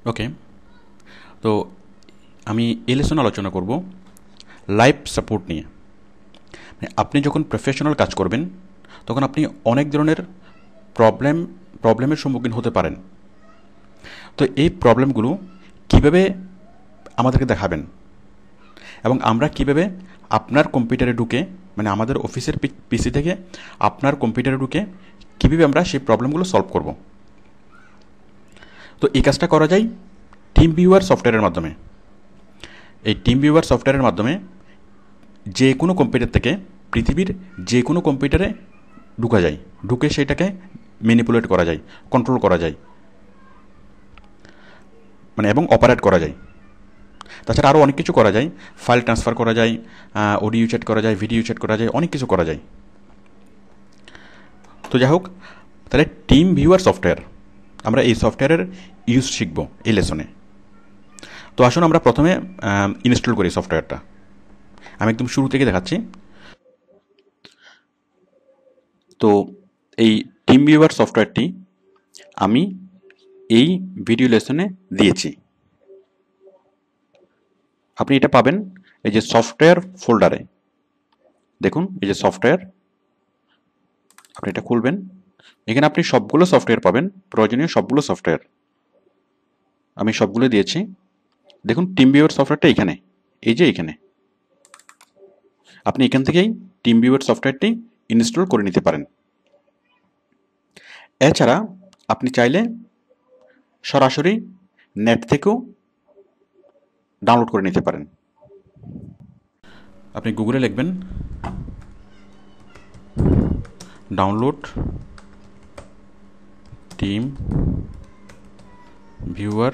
ওকে, তো আমি এই লেসনে আলোচনা করব লাইফ সাপোর্ট নিয়ে। আপনি যখন প্রফেশনাল কাজ করবেন তখন আপনি অনেক ধরনের প্রবলেমের সম্মুখীন হতে পারেন। তো এই প্রবলেমগুলো কীভাবে আমাদেরকে দেখাবেন এবং আমরা কীভাবে আপনার কম্পিউটারে ঢুকে, মানে আমাদের অফিসের পিসি থেকে আপনার কম্পিউটারে ঢুকে কীভাবে আমরা সেই প্রবলেমগুলো সলভ করব। তো এই কাজটা করা যায় টিম ভিউয়ার সফটওয়্যারের মাধ্যমে। এই টিম ভিউয়ার সফটওয়্যারের মাধ্যমে যে কোনো কম্পিউটার থেকে পৃথিবীর যে কোনো কম্পিউটারে ঢুকা যায়, ঢুকে সেটাকে ম্যানিপুলেট করা যায়, কন্ট্রোল করা যায়, মানে এবং অপারেট করা যায়। তাছাড়া আরও অনেক কিছু করা যায়, ফাইল ট্রান্সফার করা যায়, অডিও চ্যাট করা যায়, ভিডিও চ্যাট করা যায়, অনেক কিছু করা যায়। তো যাই হোক, তাহলে টিম ভিউয়ার সফটওয়্যার, আমরা এই সফটওয়্যারের ইউজ শিখব এই লেসনে। তো আসুন আমরা প্রথমে ইনস্টল করি সফটওয়্যারটা। আমি একদম শুরু থেকে দেখাচ্ছি। তো এই টিম ভিউয়ার সফটওয়্যারটি আমি এই ভিডিও লেসনে দিয়েছি। আপনি এটা পাবেন এই যে সফটওয়্যার ফোল্ডারে। দেখুন এই যে সফটওয়্যার, আপনি এটা খুলবেন। এখানে আপনি সবগুলো সফটওয়্যার পাবেন, প্রয়োজনীয় সবগুলো সফটওয়্যার আমি সবগুলো দিয়েছি। দেখুন টিম ভিউয়ার সফটওয়্যারটা এখানে, এই যে এখানে। আপনি এখান থেকেই টিম ভিউয়ার সফটওয়্যারটি ইনস্টল করে নিতে পারেন। এছাড়া আপনি চাইলে সরাসরি নেট থেকেও ডাউনলোড করে নিতে পারেন। আপনি গুগলে লিখবেন download team viewer,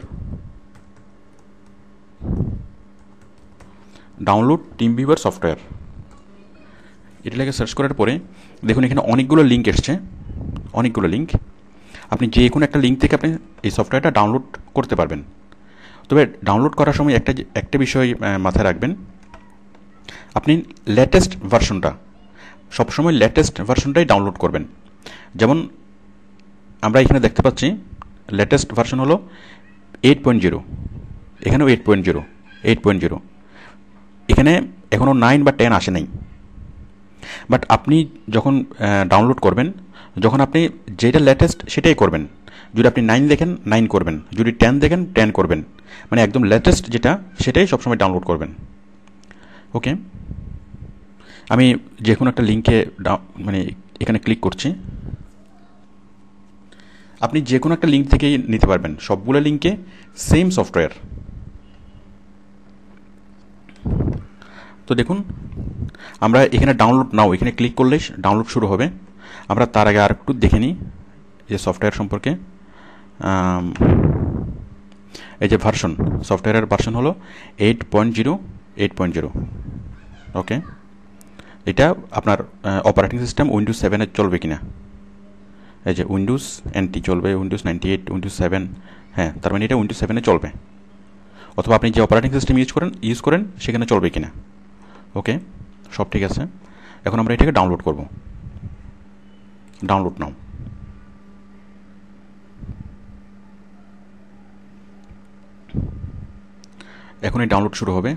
download team viewer software, এটা লিখে সার্চ করার পরে দেখুন এখানে অনেকগুলো লিঙ্ক এসছে, অনেকগুলো লিঙ্ক। আপনি যে কোনো একটা লিঙ্ক থেকে আপনি এই সফটওয়্যারটা ডাউনলোড করতে পারবেন। তবে ডাউনলোড করার সময় একটা বিষয় মাথায় রাখবেন, আপনি লেটেস্ট ভার্সনটা, সবসময় লেটেস্ট ভার্সনটাই ডাউনলোড করবেন। যেমন আমরা এখানে দেখতে পাচ্ছি লেটেস্ট ভার্সন হলো 8.0, এখানেও 8.0। এখানে এখনও 9 বা 10 আসে নাই। বাট আপনি যখন ডাউনলোড করবেন, যখন আপনি যেটা লেটেস্ট সেটাই করবেন। যদি আপনি 9 দেখেন 9 করবেন, যদি 10 দেখেন 10 করবেন, মানে একদম লেটেস্ট যেটা সেটাই সবসময় ডাউনলোড করবেন। ওকে, আমি যে কোনো একটা লিঙ্কে মানে এখানে ক্লিক করছি। আপনি যে কোনো একটা লিঙ্ক থেকেই নিতে পারবেন, সবগুলো লিঙ্কে সেম সফটওয়্যার। তো দেখুন আমরা এখানে ডাউনলোড নাও, এখানে ক্লিক করলেই ডাউনলোড শুরু হবে। আমরা তার আগে আর একটু দেখে নিই যে সফটওয়্যার সম্পর্কে। এই যে ভার্সন, সফটওয়্যারের ভার্সন হলো 8.0। ওকে, এটা আপনার অপারেটিং সিস্টেম উইন্ডোজ 7 চলবে কিনা। এই যে উইন্ডোজ NT চলবে, উইন্ডোজ 98, উইন্ডোজ 7, হ্যাঁ, তার মানে এটা উইন্ডোজ 7 চলবে। অথবা আপনি যে অপারেটিং সিস্টেম ইউজ করেন সেখানে চলবে কিনা। ওকে, সব ঠিক আছে। এখন আমরা এটাকে ডাউনলোড করব। ডাউনলোড নাও। এখনই ডাউনলোড শুরু হবে।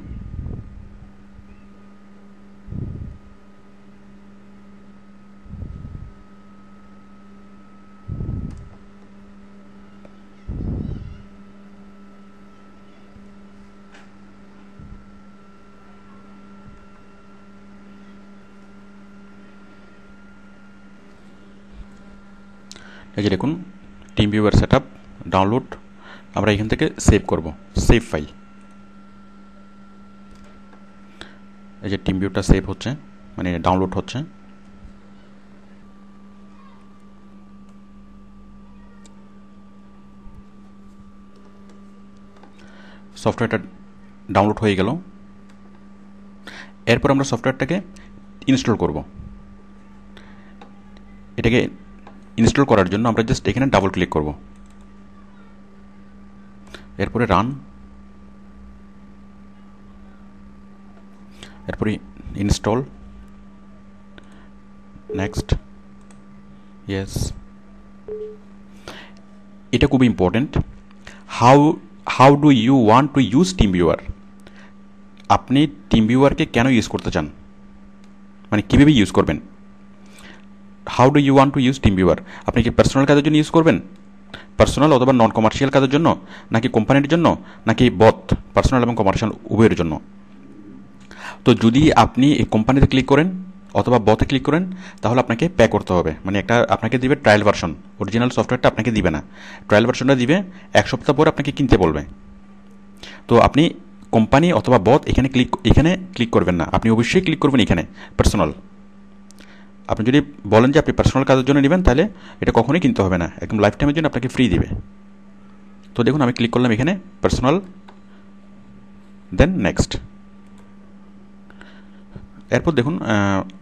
এই যে দেখুন টিম ভিউয়ার সেটআপ ডাউনলোড। আমরা এখান থেকে সেভ করব, সেভ ফাইল। এই যে টিম ভিউটা সেভ হচ্ছে, মানে ডাউনলোড হচ্ছে। সফটওয়্যারটা ডাউনলোড হয়ে গেল। এরপর আমরা সফটওয়্যারটাকে ইনস্টল করব। এটাকে ইনস্টল করার জন্য আমরা জাস্ট এখানে ডাবল ক্লিক করব। এরপরে রান, এরপরে ইনস্টল, নেক্সট, ইয়েস। এটা খুব important, how how do you want to use TeamViewer, আপনি টিম ভিউয়ারকে কেন ইউজ করতে চান, মানে কীভাবে ইউজ করবেন। How do you want to use TeamViewer, আপনি কি পার্সোনাল কাজের জন্য ইউজ করবেন, পার্সোনাল অথবা নন কমার্শিয়াল কাজের জন্য, নাকি কোম্পানির জন্য, নাকি বথ পার্সোনাল এবং কমার্শিয়াল উভয়ের জন্য। তো যদি আপনি এই কোম্পানিতে ক্লিক করেন অথবা বথে ক্লিক করেন তাহলে আপনাকে পে করতে হবে, মানে একটা আপনাকে দিবে ট্রায়াল ভার্সন, অরিজিনাল সফটওয়্যারটা আপনাকে দিবে না, ট্রায়াল ভার্সনটা দিবে 1 সপ্তাহ পর আপনাকে কিনতে বলবে। তো আপনি কোম্পানি অথবা বথ এখানে ক্লিক করবেন না, আপনি অবশ্যই ক্লিক করবেন এখানে পার্সোনাল। আপনি যদি বলেন যে আপনি পার্সোনাল কাজের জন্য নেবেন তাহলে এটা কখনোই কিনতে হবে না, একদম লাইফ টাইমের জন্য আপনাকে ফ্রি দিবে। তো দেখুন আমি ক্লিক করলাম এখানে পার্সোনাল, দেন নেক্সট। এরপর দেখুন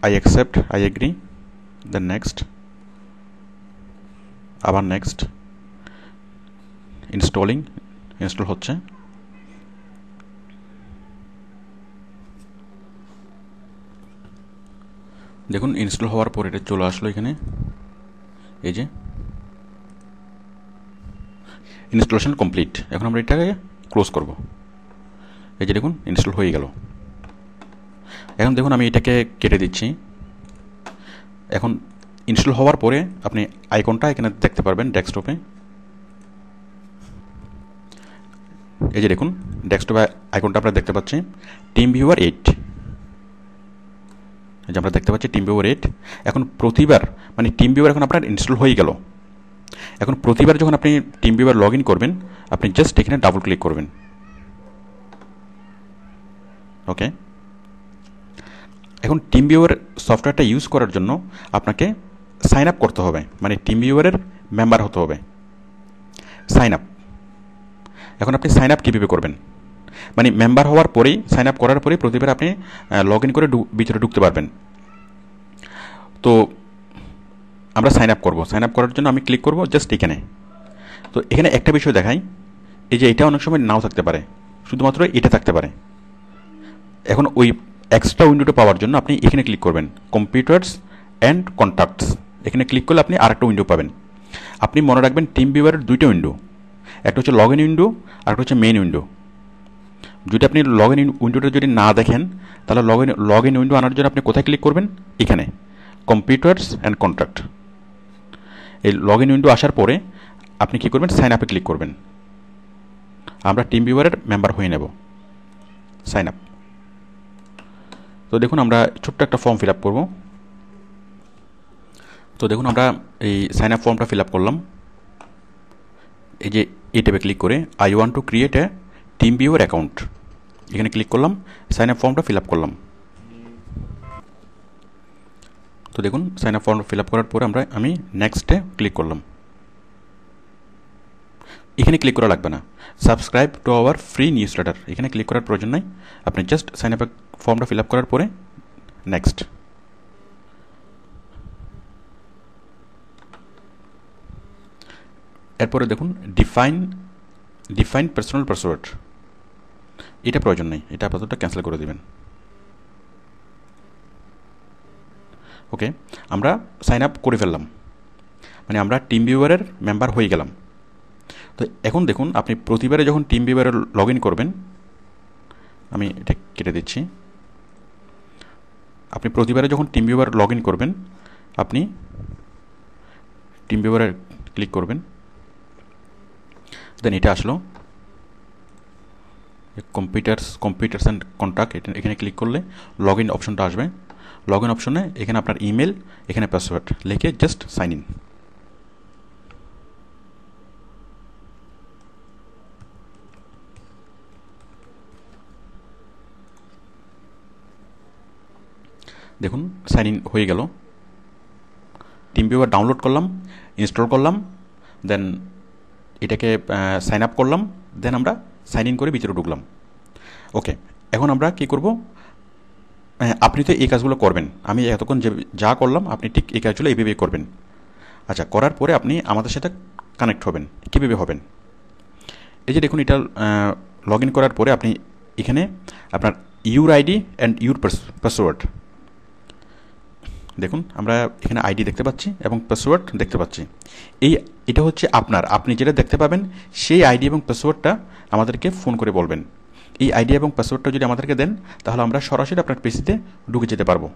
I accept, I agree, then next, আবার নেক্সট, ইনস্টল হচ্ছে। দেখুন ইনস্টল হওয়ার পর এটা চলে আসলো এখানে, এই যে ইনস্টলেশন কমপ্লিট। এখন আমরা এটাকে ক্লোজ করব। এই যে দেখুন ইনস্টল হয়ে গেল। এখন দেখুন আমি এটাকে কেটে দিচ্ছি। এখন ইনস্টল হওয়ার পরে আপনি আইকনটা এখানে দেখতে পারবেন ডেস্কটপে। এই যে দেখুন ডেস্কটপে আইকনটা আমরা দেখতে পাচ্ছি টিম ভিউয়ার 8, যে আমরা দেখতে পাচ্ছি টিম ভিউয়ার 8। এখন প্রতিবার মানে টিম ভিউয়ার এখন আপনার ইনস্টল হয়ে গেল। এখন প্রতিবার যখন আপনি টিম ভিউয়ার লগ ইন করবেন আপনি জাস্ট এখানে ডাবল ক্লিক করবেন। ওকে, এখন টিম ভিউয়ার সফটওয়্যারটা ইউজ করার জন্য আপনাকে সাইন আপ করতে হবে, মানে টিম ভিউয়ারের মেম্বার হতে হবে। সাইন আপ, এখন আপনি সাইন আপ কীভাবে করবেন, মানে মেম্বার হওয়ার পরেই, সাইন আপ করার পরেই প্রতিবার আপনি লগ ইন করে ভিতরে ঢুকতে পারবেন। তো আমরা সাইন আপ করবো, সাইন আপ করার জন্য আমি ক্লিক করবো জাস্ট এখানে। তো এখানে একটা বিষয় দেখাই, এই যে এটা অনেক সময় নাও থাকতে পারে, শুধুমাত্র এটা থাকতে পারে। এখন ওই এক্সট্রা উইন্ডোটা পাওয়ার জন্য আপনি এখানে ক্লিক করবেন, কম্পিউটার্স অ্যান্ড কন্ট্যাক্টস। এখানে ক্লিক করলে আপনি আরেকটা উইন্ডো পাবেন। আপনি মনে রাখবেন টিম ভিউয়ারের 2টা উইন্ডো, একটা হচ্ছে লগ ইন উইন্ডো আর একটা হচ্ছে মেইন উইন্ডো। যদি আপনি লগ ইন উইন্ডোটা যদি না দেখেন তাহলে লগ ইন উইন্ডো আনার জন্য আপনি কোথায় ক্লিক করবেন, এখানে কম্পিউটার্স অ্যান্ড কন্ট্যাক্ট। এই লগ ইন উইন্ডো আসার পরে আপনি কী করবেন, সাইন আপে ক্লিক করবেন। আমরা টিম ভিউয়ারের মেম্বার হয়ে নেব। Sign up. তো দেখুন আমরা ছোট্ট একটা ফর্ম ফিল আপ করবো। তো দেখুন আমরা এই সাইন আপ ফর্মটা ফিল আপ করলাম। এই যে এই ট্যাবে ক্লিক করে I want to create a TeamViewer account, এখানে ক্লিক করলাম, সাইন আপ ফর্মটা ফিল আপ করলাম। তো দেখুন sign up form fill up করার পরে আমি নেক্সটে ক্লিক করলাম। এখানে ক্লিক করা লাগবে না, subscribe to our free news letter, এখানে ক্লিক করার প্রয়োজন নাই। আপনি জাস্ট সাইন আপ ফর্মটা ফিল আপ করার পরে নেক্সট। এরপরে দেখুন ডিফাইন পার্সোনাল পাসওয়ার্ড, এটা প্রয়োজন নেই, এটা আপাতত ক্যান্সেল করে দেবেন। ওকে, আমরা সাইন আপ করে ফেললাম, মানে আমরা টিম ভিউয়ারের মেম্বার হয়ে গেলাম। তো এখন দেখুন আপনি প্রতিবারে যখন টিম ভিউয়ারে লগ ইন করবেন, আমি এটা কেটে দিচ্ছি। আপনি প্রতিবারে যখন টিম ভিউয়ার লগ ইন করবেন আপনি টিম ভিউয়ারে ক্লিক করবেন, দেন এটা আসলো কম্পিউটার্স অ্যান্ড কন্ট্যাক্ট, এখানে ক্লিক করলে লগ ইন অপশনটা আসবে। লগ ইন অপশনে এখানে আপনার ইমেল, এখানে পাসওয়ার্ড লিখে জাস্ট সাইন ইন। দেখুন সাইন ইন হয়ে গেল। টিম ভিউয়ার ডাউনলোড করলাম, ইনস্টল করলাম, দেন এটাকে সাইন আপ করলাম, দেন আমরা সাইন ইন করে ভিতরে ঢুকলাম। ওকে, এখন আমরা কি করব, আপনি তো এই কাজগুলো করবেন, আমি এতক্ষণ যা করলাম আপনি ঠিক এই কাজগুলো এইভাবেই করবেন। আচ্ছা, করার পরে আপনি আমাদের সাথে কানেক্ট হবেন। কীভাবে হবেন, এই যে দেখুন এটা লগ ইন করার পরে আপনি এখানে আপনার your ID and your password, দেখুন আমরা এখানে আইডি দেখতে পাচ্ছি এবং পাসওয়ার্ড দেখতে পাচ্ছি। এটা হচ্ছে আপনি যেটা দেখতে পাবেন সেই আইডি এবং পাসওয়ার্ডটা আমাদেরকে ফোন করে বলবেন। এই আইডি এবং পাসওয়ার্ডটা যদি আমাদেরকে দেন তাহলে আমরা সরাসরি আপনার পিসিতে ঢুকে যেতে পারবো।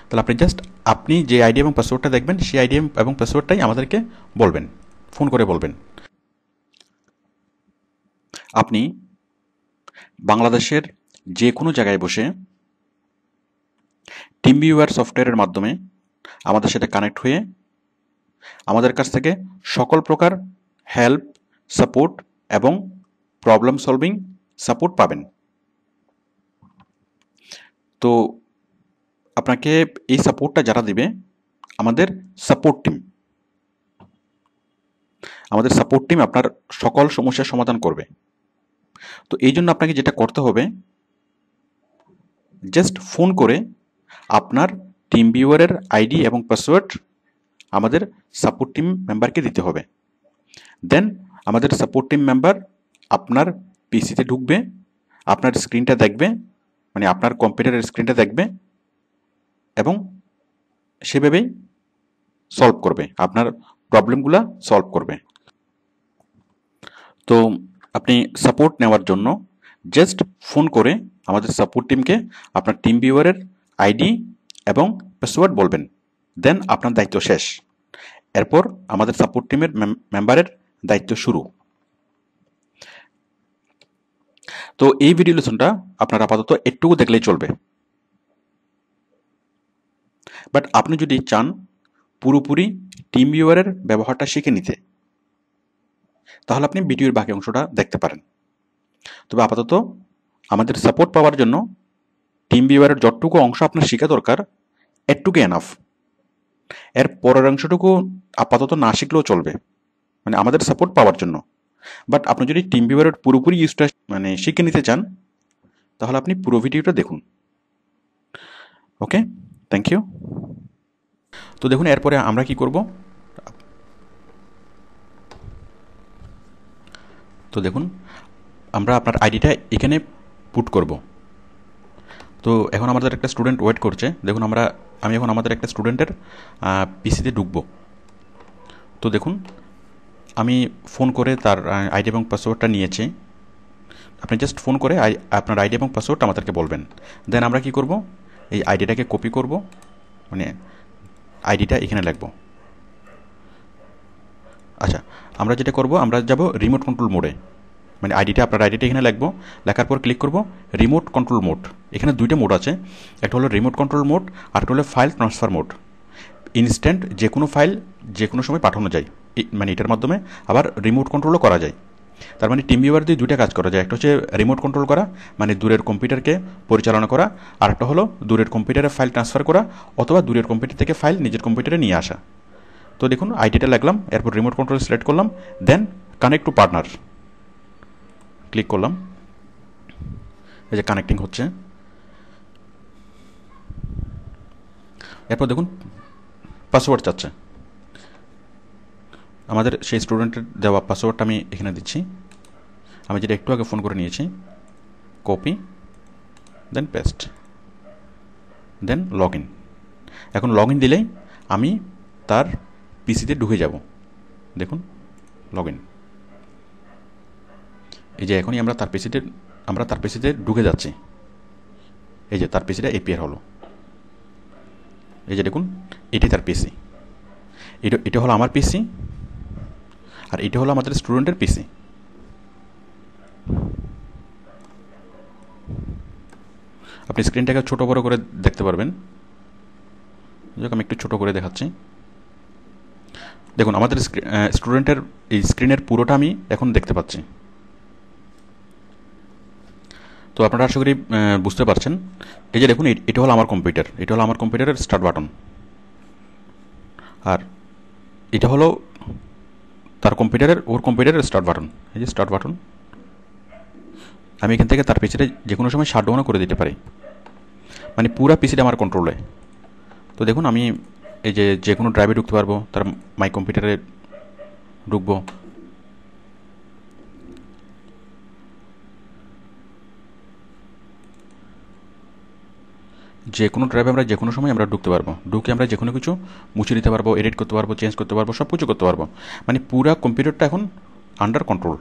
তাহলে আপনি যে আইডি এবং পাসওয়ার্ডটা দেখবেন সেই আইডি এবং পাসওয়ার্ডটাই আমাদেরকে বলবেন, ফোন করে বলবেন। আপনি বাংলাদেশের যে কোনো জায়গায় বসে টিমভিউয়ার সফটওয়্যারের মাধ্যমে আমাদের সাথে কানেক্ট হয়ে আমাদের কাছ থেকে সকল প্রকার হেল্প, সাপোর্ট এবং প্রবলেম সলভিং সাপোর্ট পাবেন। তো আপনাকে এই সাপোর্টটা যারা দিবে আমাদের সাপোর্ট টিম আপনার সকল সমস্যার সমাধান করবে। তো এই জন্য আপনাকে যেটা করতে হবে, জাস্ট ফোন করে আপনার টিমভিউয়ারের আইডি এবং পাসওয়ার্ড আমাদের সাপোর্ট টিম মেম্বারকে দিতে হবে। দেন আমাদের সাপোর্ট টিম মেম্বার আপনার পিসিতে ঢুকবে, আপনার স্ক্রিনটা দেখবে, মানে আপনার কম্পিউটারের স্ক্রিনটা দেখবে এবং সেভাবেই সলভ করবে, আপনার প্রবলেমগুলো সলভ করবে। তো আপনি সাপোর্ট নেওয়ার জন্য জাস্ট ফোন করে আমাদের সাপোর্ট টিমকে আপনার টিমভিউয়ারের আইডি এবং পাসওয়ার্ড বলবেন, দেন আপনার দায়িত্ব শেষ। এরপর আমাদের সাপোর্ট টিমের মেম্বারের দায়িত্ব শুরু। তো এই ভিডিও লেসনটা আপনার আপাতত একটুকু দেখলেই চলবে, বাট আপনি যদি চান পুরোপুরি টিমভিউয়ারের ব্যবহারটা শিখে নিতে তাহলে আপনি ভিডিওর বাকি অংশটা দেখতে পারেন। তবে আপাতত আমাদের সাপোর্ট পাওয়ার জন্য টিমভিউয়ারের যতটুকু অংশ আপনার শেখা দরকার এটুকু এনাফ। এর পরের অংশটুকু আপাতত না শিখলেও চলবে, মানে আমাদের সাপোর্ট পাওয়ার জন্য। বাট আপনি যদি টিমভিউয়ারের পুরোপুরি ইউজটা শিখে নিতে চান তাহলে আপনি পুরো ভিডিওটা দেখুন। ওকে, থ্যাংক ইউ। তো দেখুন এরপরে আমরা কি করব। তো দেখুন আমরা আপনার আইডিটা এখানে পুট করব। তো এখন আমাদের একটা স্টুডেন্ট ওয়েট করছে। দেখুন আমি এখন আমাদের একটা স্টুডেন্টের পিসিতে ঢুকব। তো দেখুন আমি ফোন করে তার আইডি এবং পাসওয়ার্ডটা নিয়েছি। আপনি জাস্ট ফোন করে আপনার আইডি এবং পাসওয়ার্ডটা আমাদেরকে বলবেন, দেন আমরা কি করব, এই আইডিটাকে কপি করব, মানে আইডিটা এখানে লিখব। আচ্ছা, আমরা যেটা করব, আমরা যাব রিমোট কন্ট্রোল মোডে, মানে আপনার আইডিটা এখানে লিখব। লেখার পর ক্লিক করব রিমোট কন্ট্রোল মোড। এখানে দুইটা মোড আছে, একটা হলো রিমোট কন্ট্রোল মোড আর একটা হলো ফাইল ট্রান্সফার মোড। ইনস্ট্যান্ট যে কোনো ফাইল যে কোনো সময় পাঠানো যায়, মানে এটার মাধ্যমে আবার রিমোট কন্ট্রোলও করা যায়। তার মানে টিমভিউয়ার দিয়ে দুইটা কাজ করা যায়, একটা হচ্ছে রিমোট কন্ট্রোল করা, মানে দূরের কম্পিউটারকে পরিচালনা করা, আর একটা হলো দূরের কম্পিউটারে ফাইল ট্রান্সফার করা অথবা দূরের কম্পিউটার থেকে ফাইল নিজের কম্পিউটারে নিয়ে আসা। তো দেখুন আইডিটা লাগলাম, এরপর রিমোট কন্ট্রোল সিলেক্ট করলাম, then connect to partner click করলাম। এই যে কানেক্টিং হচ্ছে। এরপর দেখুন পাসওয়ার্ড চাচ্ছে, আমাদের সেই স্টুডেন্টের দেওয়া পাসওয়ার্ডটা আমি এখানে দিচ্ছি, আমি যেটা একটু আগে ফোন করে নিয়েছি। Copy, then paste, then log in. এখন লগ ইন দিলেই আমি তার পিসিতে ঢুকে যাব। দেখুন লগ ইন। এই যে এখনই আমরা তার পিসিতে ঢুকে যাচ্ছি। এই যে তার পিসিটা এপিআর হলো। এই যে দেখুন এটি তার পিসি, এটা হলো আমার পিসি আর এটা হলো আমাদের স্টুডেন্টের পিসি। আপনি স্ক্রিনটাকে ছোট বড় করে দেখতে পারবেন। আমি একটু ছোট করে দেখাচ্ছি। দেখুন আমাদের স্টুডেন্টের এই স্ক্রিনের পুরোটা আমি এখন দেখতে পাচ্ছি। তো আপনারা আশা করি বুঝতে পারছেন। এই যে দেখুন এটা হলো আমার কম্পিউটার, এটা হলো আমার কম্পিউটারের স্টার্ট বাটন, আর এটা হলো ওর কম্পিউটারের স্টার্ট বাটন। এই যে স্টার্ট বাটন, আমি এখান থেকে তার পিসিটা যে কোনো সময় শাটডাউনও করে দিতে পারি, মানে পুরো পিসিটা আমার কন্ট্রোলে। তো দেখুন আমি এই যে কোনো ড্রাইভে ঢুকতে পারবো, তার মাই কম্পিউটারে ঢুকবো। যে কোনো ড্রাইভে আমরা যে কোনো সময় আমরা ঢুকতে পারবো, ঢুকে আমরা যে কোনো কিছু মুছে দিতে পারবো, এডিট করতে পারবো, চেঞ্জ করতে পারবো, সব কিছু করতে পারবো। মানে পুরা কম্পিউটারটা এখন আন্ডার কন্ট্রোল।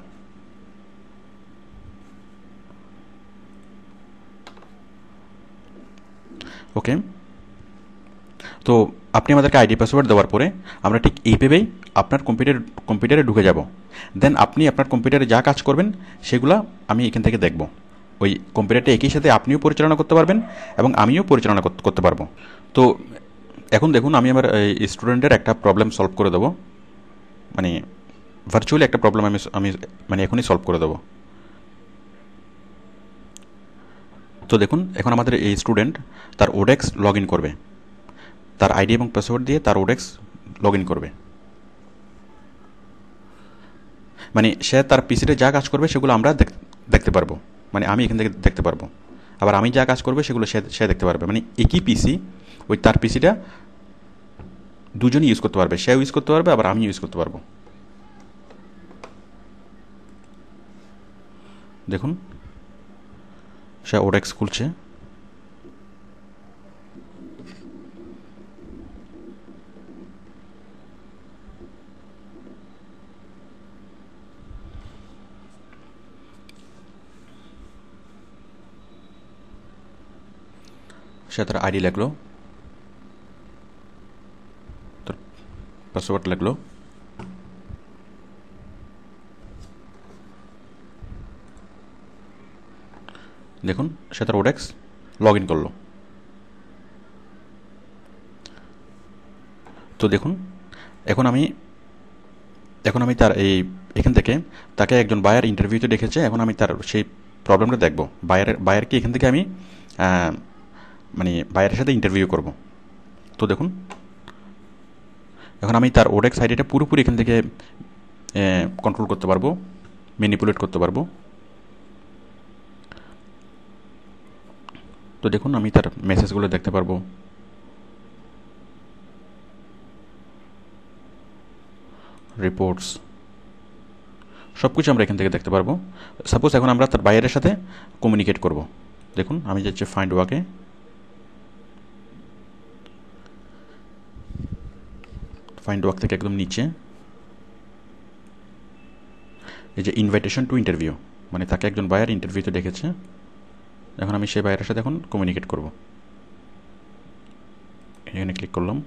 ওকে, তো আপনি আমাদেরকে আইডি পাসওয়ার্ড দেওয়ার পরে আমরা ঠিক এইভাবেই আপনার কম্পিউটারে ঢুকে যাব। দেন আপনি আপনার কম্পিউটারে যা কাজ করবেন সেগুলো আমি এখান থেকে দেখব। ওই কম্পিউটারটা একই সাথে আপনিও পরিচালনা করতে পারবেন এবং আমিও পরিচালনা করতে পারবো। তো এখন দেখুন, আমি আমার স্টুডেন্টের একটা প্রবলেম সলভ করে দেবো, মানে ভার্চুয়ালি একটা প্রবলেম আমি মানে এখনই সলভ করে দেবো। তো দেখুন, এখন আমাদের এই স্টুডেন্ট তার ওডেক্স লগ ইন করবে, তার আইডি এবং পাসওয়ার্ড দিয়ে তার ওডেক্স লগ ইন করবে। মানে সে তার পিসিতে যা কাজ করবে সেগুলো আমরা দেখতে পারবো, মানে আমি এখান থেকে দেখতে পারবো। আবার আমি যা কাজ করবে সেগুলো সে দেখতে পারবে। মানে একই পিসি, ওই তার পিসিটা দুজনই ইউজ করতে পারবে, সেও ইউজ করতে পারবে আবার আমি ইউজ করতে পারবো। দেখুন, সে ওডেক্স খুলছে। সে তার আইডি লিখলো, তার পাসওয়ার্ড লিখলো। দেখুন, সে তার ওডেক্স লগ ইন করলো। তো দেখুন, এখন আমি তার এখান থেকে তাকে একজন বায়ার ইন্টারভিউতে ডেকেছে। এখন আমি তার সেই প্রবলেমটা দেখব। বায়ারকে এখান থেকে আমি মানে বায়ারের সাথে ইন্টারভিউ করব। তো দেখুন, এখন আমি তার ওডেক্স আইডিটা পুরোপুরি এখান থেকে কন্ট্রোল করতে পারবো, ম্যানিপুলেট করতে পারবো। তো দেখুন, আমি তার মেসেজগুলো দেখতে পারবো, রিপোর্টস, সব কিছু আমরা এখান থেকে দেখতে পারবো। সাপোজ এখন আমরা তার বায়ারের সাথে কমিউনিকেট করব। দেখুন, আমি যাচ্ছি ফাইন্ড ওয়াকে। ফাইন্ড ওয়াক থেকে একদম নিচে এই যে ইনভাইটেশন টু ইন্টারভিউ, মানে তাকে একজন বায়ার ইন্টারভিউতে ডেকেছে। এখন আমি সেই বায়ারের সাথে এখন কমিউনিকেট করব। এখানে ক্লিক করলাম।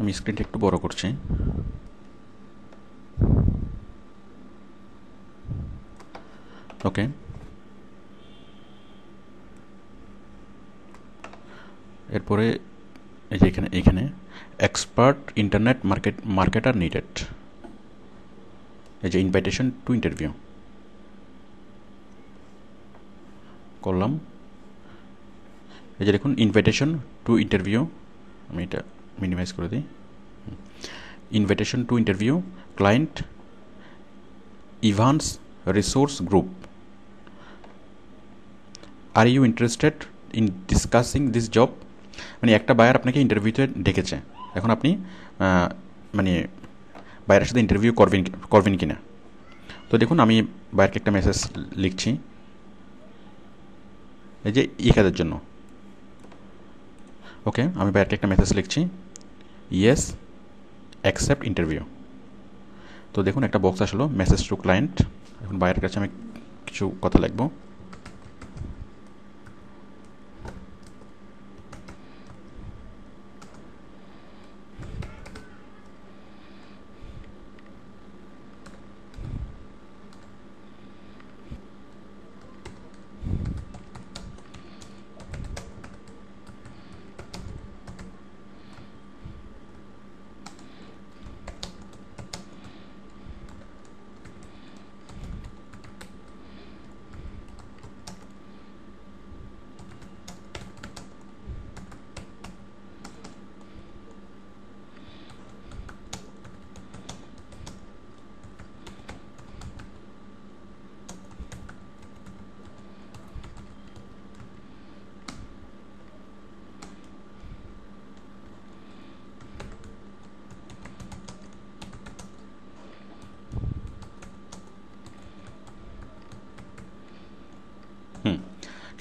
আমি স্ক্রিনটা একটু বড় করছি। ওকে, এরপরে এই যে এখানে এক্সপার্ট ইন্টারনেট মার্কেটার নিডেড, এই যে ইনভাইটেশন টু ইন্টারভিউ করলাম। এই যে দেখুন, ইনভাইটেশন টু ইন্টারভিউ, আমি এটা মিনিমাইজ করে দিই। Invitation to interview, client Evans resource group, are you interested in discussing this job. মানে একটা বায়ার আপনাকে ইন্টারভিউতে ডেকেছে, এখন আপনি মানে বায়ারের সাথে ইন্টারভিউ করবেন কিনা। তো দেখুন, আমি বায়ারকে একটা মেসেজ লিখছি, এই যে এই কাজের জন্য। ওকে, আমি বায়ারকে একটা মেসেজ লিখছি, ইয়েস অ্যাকসেপ্ট ইন্টারভিউ। তো দেখুন, একটা বক্স আসলো, মেসেজ টু ক্লায়েন্ট। এখন বায়ারের কাছে আমি কিছু কথা লিখবো।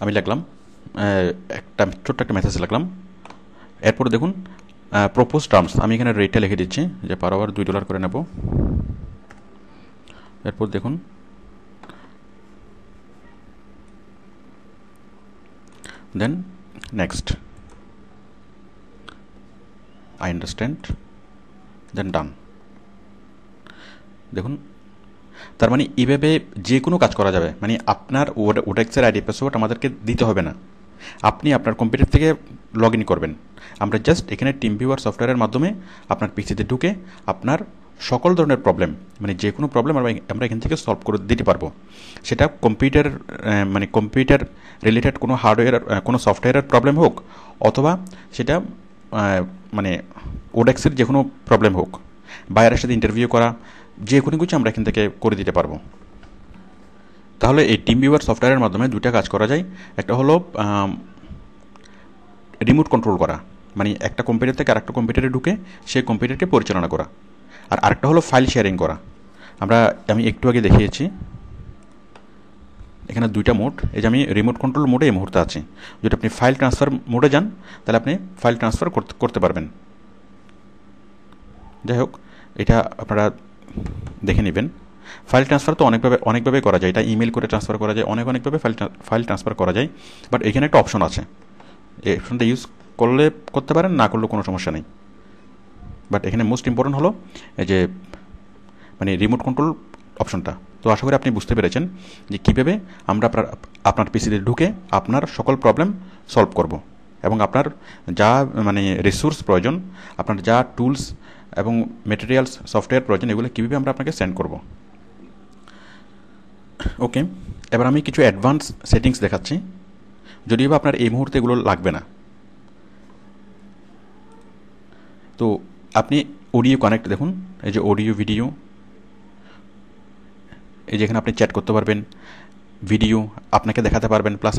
আমি লিখলাম একটা ছোট্ট একটা মেসেজ লিখলাম। এরপর দেখুন প্রপোজ টার্মস, আমি এখানে রেটটা লিখে দিচ্ছি যে পার আওয়ার $2 করে নেব। এরপর দেখুন দেন নেক্সট, আই আন্ডারস্ট্যান্ড, দেন ডান। দেখুন তার মানে এইভাবে যে কোনো কাজ করা যাবে, মানে আপনার ওডেক্সের আইডি পাসওয়ার্ড আমাদেরকে দিতে হবে না, আপনি আপনার কম্পিউটার থেকে লগ ইন করবেন। আমরা জাস্ট এখানে টিম ভিউয়ার সফটওয়্যারের মাধ্যমে আপনার পিসিতে ঢুকে আপনার সকল ধরনের প্রবলেম, মানে যে কোনো প্রবলেম আমরা এখান থেকে সলভ করে দিতে পারবো। সেটা কম্পিউটার মানে কম্পিউটার রিলেটেড কোনো হার্ডওয়্যার কোনো সফটওয়্যারের প্রবলেম হোক, অথবা সেটা মানে ওডেক্সের যে কোনো প্রবলেম হোক, বাইরের সাথে ইন্টারভিউ করা, যে কোনো কিছু আমরা এখান থেকে করে দিতে পারবো। তাহলে এই টিম ভিউয়ার সফটওয়্যারের মাধ্যমে দুইটা কাজ করা যায়। একটা হলো রিমোট কন্ট্রোল করা, মানে একটা কম্পিউটার থেকে আরেকটা কম্পিউটারে ঢুকে সেই কম্পিউটারকে পরিচালনা করা। আর আরেকটা হলো ফাইল শেয়ারিং করা। আমি একটু আগে দেখিয়েছি এখানে দুইটা মোড। এই যে আমি রিমোট কন্ট্রোল মোডে এই মুহূর্তে আছি। যদি আপনি ফাইল ট্রান্সফার মোডে যান তাহলে আপনি ফাইল ট্রান্সফার করতে পারবেন। যাই হোক, এটা আপনারা দেখে নেবেন। ফাইল ট্রান্সফার তো অনেকভাবে করা যায়। এটা ইমেল করে ট্রান্সফার করা যায়, অনেকভাবে ফাইল ট্রান্সফার করা যায়। বাট এখানে একটা অপশন আছে, এই অপশনটা ইউজ করলে করতে পারেন, না করলেও কোনো সমস্যা নেই। বাট এখানে মোস্ট ইম্পর্টেন্ট হলো এই যে মানে রিমোট কন্ট্রোল অপশনটা। তো আশা করি আপনি বুঝতে পেরেছেন যে কীভাবে আমরা আপনার পিসিতে ঢুকে আপনার সকল প্রবলেম সলভ করব, এবং আপনার যা মানে রিসোর্স প্রয়োজন, আপনার যা টুলস এবং মেটেরিয়ালস সফটওয়্যার প্রয়োজন, এগুলো কীভাবে আমরা আপনাকে সেন্ড করব। ওকে, এবার আমি কিছু অ্যাডভান্স সেটিংস দেখাচ্ছি, যদিও বা আপনার এই মুহূর্তে এগুলো লাগবে না। তো আপনি অডিও কানেক্ট দেখুন, এই যে অডিও ভিডিও, এই যেখানে আপনি চ্যাট করতে পারবেন, ভিডিও আপনাকে দেখাতে পারবেন, প্লাস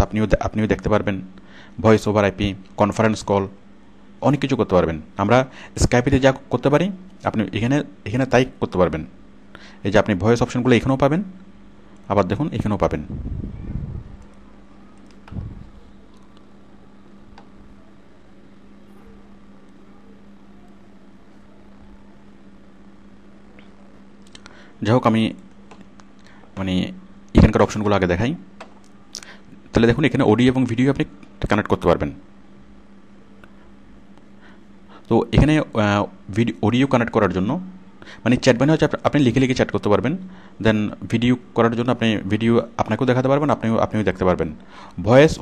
আপনিও দেখতে পারবেন, voice over IP, conference call, অনেক কিছু করতে পারবেন। আমরা স্কাইপিতে যা করতে পারি আপনি এখানে তাই করতে পারবেন। এই যে আপনি ভয়েস অপশনগুলো এখানেও পাবেন, আবার দেখুন এখানেও পাবেন। যাই হোক, আমি মানে এখানকার অপশনগুলো আগে দেখাই। তাহলে দেখুন এখানে অডিও এবং ভিডিও আপনি কানেক্ট করতে পারবেন। তো এখানে অডিও কানেক্ট করার জন্য মানে চ্যাট মানে হচ্ছে আপনি লিখে চ্যাট করতে পারবেন। দেন ভিডিও করার জন্য আপনি ভিডিও আপনাকেও দেখাতে পারবেন, আপনিও দেখতে পারবেন। ভয়েস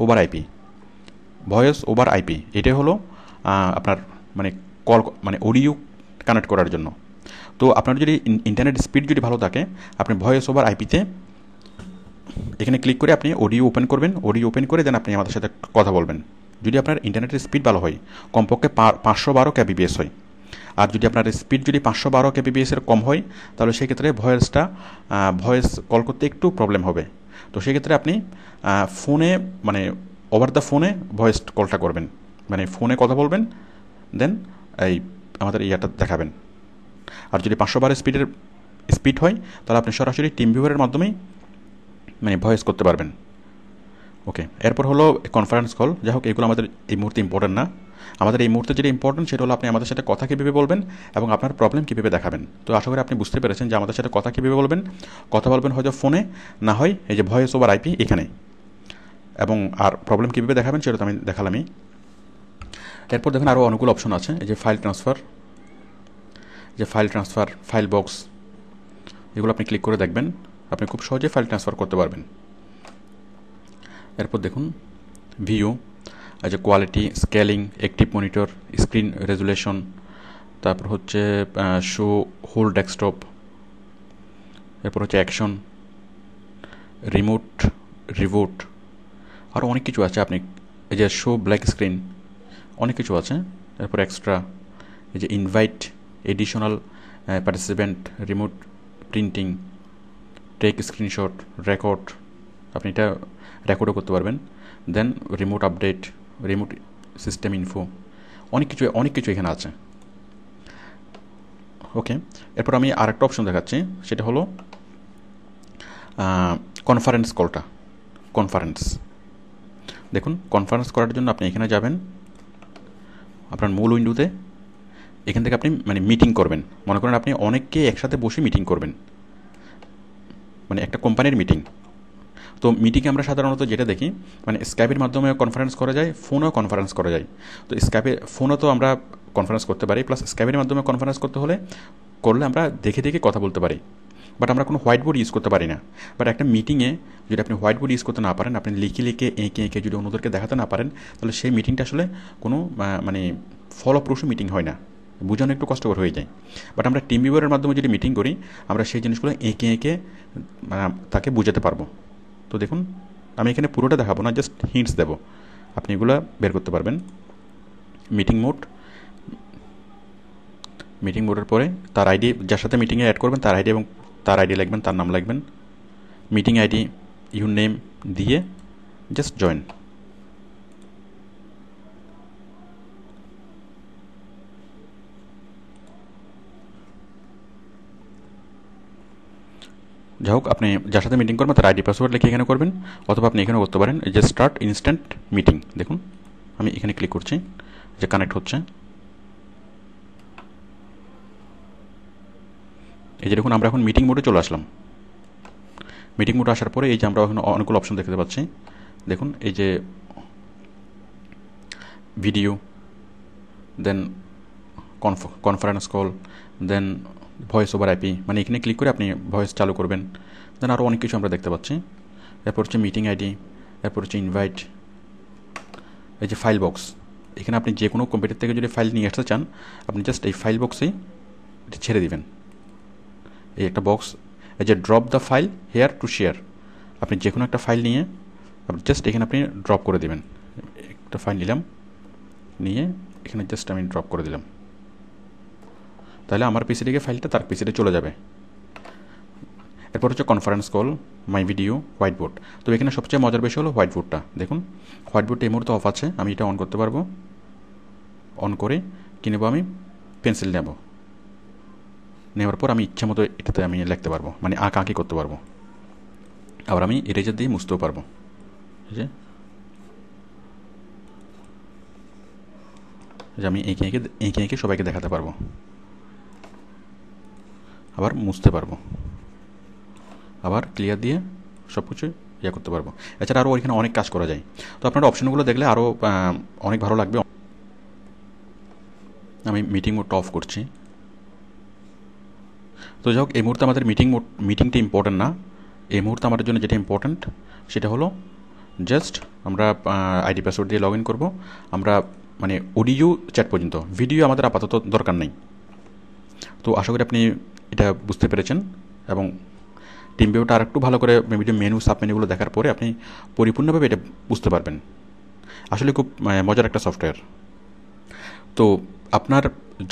ওভার আইপি এটাই হলো আপনার মানে কল মানে অডিও কানেক্ট করার জন্য। তো আপনার যদি ইন্টারনেট স্পিড যদি ভালো থাকে, আপনি ভয়েস ওভার আইপিতে এখানে ক্লিক করে আপনি অডিও ওপেন করবেন। অডিও ওপেন করে দেন আপনি আমাদের সাথে কথা বলবেন। যদি আপনার ইন্টারনেটের স্পিড ভালো হয়, কমপক্ষে 512 kbps হয়। আর যদি আপনার স্পিড যদি 512 kbps এর কম হয়, তাহলে সেক্ষেত্রে ভয়েস কল করতে একটু প্রবলেম হবে। তো সেক্ষেত্রে আপনি ফোনে মানে ওভার দ্য ফোনে ভয়েস কলটা করবেন, মানে ফোনে কথা বলবেন, দেন এই আমাদের ইয়াটা দেখাবেন। আর যদি 512 স্পিড হয়, তাহলে আপনি সরাসরি টিম ভিউয়ারের মাধ্যমেই মানে ভয়েস করতে পারবেন। ওকে, এরপর হলো কনফারেন্স কল। যাই হোক, এগুলো আমাদের এই মুহূর্তে ইম্পর্টেন্ট না। আমাদের এই মুহূর্তে যেটা ইম্পর্টেন্ট সেটা হলো আপনি আমাদের সাথে কথা কীভাবে বলবেন এবং আপনার প্রবলেম কীভাবে দেখাবেন। তো আশা করি আপনি বুঝতে পেরেছেন যে আমাদের সাথে কথা কীভাবে বলবেন। কথা বলবেন হয়তো ফোনে, না হয় এই যে ভয়েস ওভার আইপি এখানে, এবং আর প্রবলেম কীভাবে দেখাবেন সেটা তো আমি দেখালামই। এরপর দেখুন আরও অনেকগুলো অপশন আছে। এই যে ফাইল ট্রান্সফার, ফাইল বক্স, এগুলো আপনি ক্লিক করে দেখবেন, আপনি খুব সহজে ফাইল ট্রান্সফার করতে পারবেন। এরপর দেখুন ভিউ, যে quality, scaling, active monitor, screen resolution, তারপর হচ্ছে শো হোল ডেস্কটপ, এরপর হচ্ছে অ্যাকশন, রিভোট, আরও অনেক কিছু আছে। আপনি এই যে শো ব্ল্যাক স্ক্রিন, অনেক কিছু আছে। এরপর এক্সট্রা, এই যে invite additional participant, remote printing, take screenshot, record, আপনি এটা রেকর্ডও করতে পারবেন। Then remote update, remote system info, অনেক কিছু এখানে আছে। ওকে, এরপর আমি আরেকটা অপশন দেখাচ্ছি, সেটা হলো কনফারেন্স কলটা। দেখুন কনফারেন্স করার জন্য আপনি এখানে যাবেন, আপনার মূল উইন্ডোতে। এখান থেকে আপনি মানে মিটিং করবেন, মনে করেন আপনি অনেককে একসাথে বসে মিটিং করবেন, মানে একটা কোম্পানির মিটিং। তো মিটিংয়ে আমরা সাধারণত যেটা দেখি, মানে স্কাইপের মাধ্যমেও কনফারেন্স করা যায়, ফোনেও কনফারেন্স করা যায়। তো ফোনও তো আমরা কনফারেন্স করতে পারি, প্লাস স্কাইপের মাধ্যমে কনফারেন্স করলে আমরা দেখে দেখে কথা বলতে পারি। বাট আমরা কোনো হোয়াইট বোর্ড ইউজ করতে পারি না। বাট একটা মিটিংয়ে যদি আপনি হোয়াইট বোর্ড ইউজ করতে না পারেন, আপনি লিখে এঁকে এঁকে যদি অন্যদেরকে দেখাতে না পারেন, তাহলে সেই মিটিংটা আসলে কোনো মানে ফলপ্রসূ মিটিং হয় না, বোঝানো একটু কষ্টকর হয়ে যায়। বাট আমরা টিম ভিউয়ারের মাধ্যমে যদি মিটিং করি, আমরা সেই জিনিসগুলো এঁকে এঁকে তাকে বুঝাতে পারবো। তো দেখুন আমি এখানে পুরোটা দেখাবো না, জাস্ট হিন্টস দেবো, আপনি এগুলো বের করতে পারবেন। মিটিং মোডের পরে তার আইডি, যার সাথে মিটিংয়ে অ্যাড করবেন তার আইডি এবং তার আইডি লিখবেন, তার নাম লিখবেন, মিটিং আইডি ইউর নেম দিয়ে জাস্ট জয়েন। যাই হোক, আপনি যার সাথে মিটিং করবেন তার আইডি পাসওয়ার্ড লিখে এখানে করবেন, অথবা আপনি এখানেও করতে পারেন যে স্টার্ট ইনস্ট্যান্ট মিটিং। দেখুন আমি এখানে ক্লিক করছি, যে কানেক্ট হচ্ছে। এই যে দেখুন আমরা এখন মিটিং মোডে চলে আসলাম। মিটিং মোডে আসার পরে এই যে আমরা এখন অনেকগুলো অপশন দেখতে পাচ্ছি। দেখুন এই যে ভিডিও, দেন কনফারেন্স কল, দেন ভয়েস ওভার আইপি, মানে এখানে ক্লিক করে আপনি ভয়েস চালু করবেন। দেন আরও অনেক কিছু আমরা দেখতে পাচ্ছি। এরপর হচ্ছে মিটিং আইডি, এরপর হচ্ছে ইনভাইট, এই যে ফাইল বক্স, এখানে আপনি যে কোনো কম্পিউটার থেকে যদি ফাইল নিয়ে আসতে চান, আপনি জাস্ট এই ফাইল বক্সেই এটা ছেড়ে দিবেন। এই একটা বক্স, এই যে drop the file hair to share, আপনি যে কোনো একটা ফাইল নিয়ে আপনি জাস্ট এখানে আপনি ড্রপ করে দেবেন। একটা ফাইল নিয়ে এখানে জাস্ট আমি ড্রপ করে দিলাম, তাহলে আমার পিসি থেকে ফাইলটা তার পিসিতে চলে যাবে। এরপর হচ্ছে conference call, my video, white board. তো এখানে সবচেয়ে মজার বিষয় হলো হোয়াইট বোর্ডটা। দেখুন হোয়াইট বোর্ডটা এই মুহূর্তে অফ আছে, আমি এটা অন করতে পারবো। অন করে কি নেবো, আমি পেন্সিল নেওয়ার পর আমি ইচ্ছা মতো এটাতে আমি লিখতে পারবো, মানে আঁকি করতে পারবো। আবার আমি ইরেজার দিয়ে মুছতেও পারবো। এই যে আমি এঁকে এঁকে সবাইকে দেখাতে পারবো, আবার মুছতে পারবো, আবার ক্লিয়ার দিয়ে সব কিছু করতে পারবো। এছাড়া আরও ওইখানে অনেক কাজ করা যায়। তো আপনারা অপশনগুলো দেখলে আরও অনেক ভালো লাগবে। আমি মিটিং মোডটা অফ করছি। তো যাই হোক, এই মুহূর্তে আমাদের মিটিংটা ইম্পর্ট্যান্ট না। এই মুহূর্তে আমাদের জন্য যেটা ইম্পর্ট্যান্ট সেটা হলো জাস্ট আমরা আইডি পাসওয়ার্ড দিয়ে লগ ইন করবো। আমরা মানে অডিও চ্যাট পর্যন্ত, ভিডিও আমাদের আপাতত দরকার নেই। তো আশা করি আপনি এটা বুঝতে পেরেছেন, এবং টিম ভিউটা আর একটু ভালো করে ভিডিও মেনু সাব মেনুগুলো দেখার পরে আপনি পরিপূর্ণভাবে এটা বুঝতে পারবেন। আসলে খুব মজার একটা সফটওয়্যার। তো আপনার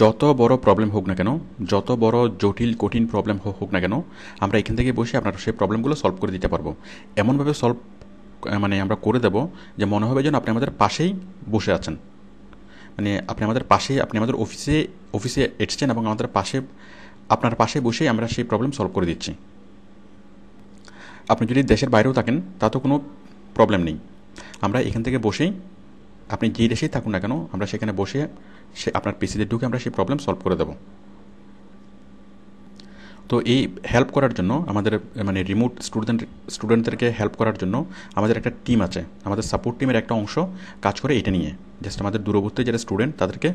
যত বড় প্রবলেম হোক না কেন, যত বড় জটিল কঠিন প্রবলেম হোক না কেন, আমরা এখান থেকে বসে আপনার সেই প্রবলেমগুলো সলভ করে দিতে পারবো। এমনভাবে মানে আমরা করে দেব যে মনে হবে যেন আপনি আমাদের পাশেই বসে আছেন, মানে আপনি আমাদের পাশেই, আপনি আমাদের অফিসে এসেছেন এবং আপনার পাশে বসেই আমরা সেই প্রবলেম সলভ করে দিচ্ছি। আপনি যদি দেশের বাইরেও থাকেন তাতেও কোনো প্রবলেম নেই, আমরা এখান থেকে বসেই, আপনি যে দেশেই থাকুন না কেন, আমরা সেখানে বসে আপনার পিসিতে ঢুকে আমরা সেই প্রবলেম সলভ করে দেব। তো এই হেল্প করার জন্য আমাদের মানে রিমোট স্টুডেন্টদেরকে হেল্প করার জন্য আমাদের একটা টিম আছে, আমাদের সাপোর্ট টিমের একটা অংশ কাজ করে এটা নিয়ে, জাস্ট আমাদের দূরবর্তী যারা স্টুডেন্ট তাদেরকে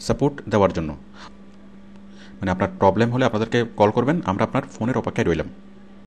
সাপোর্ট দেওয়ার জন্য। মানে আপনার প্রবলেম হলে আপনাদেরকে কল করবেন, আমরা আপনার ফোনের অপেক্ষায় রইলাম।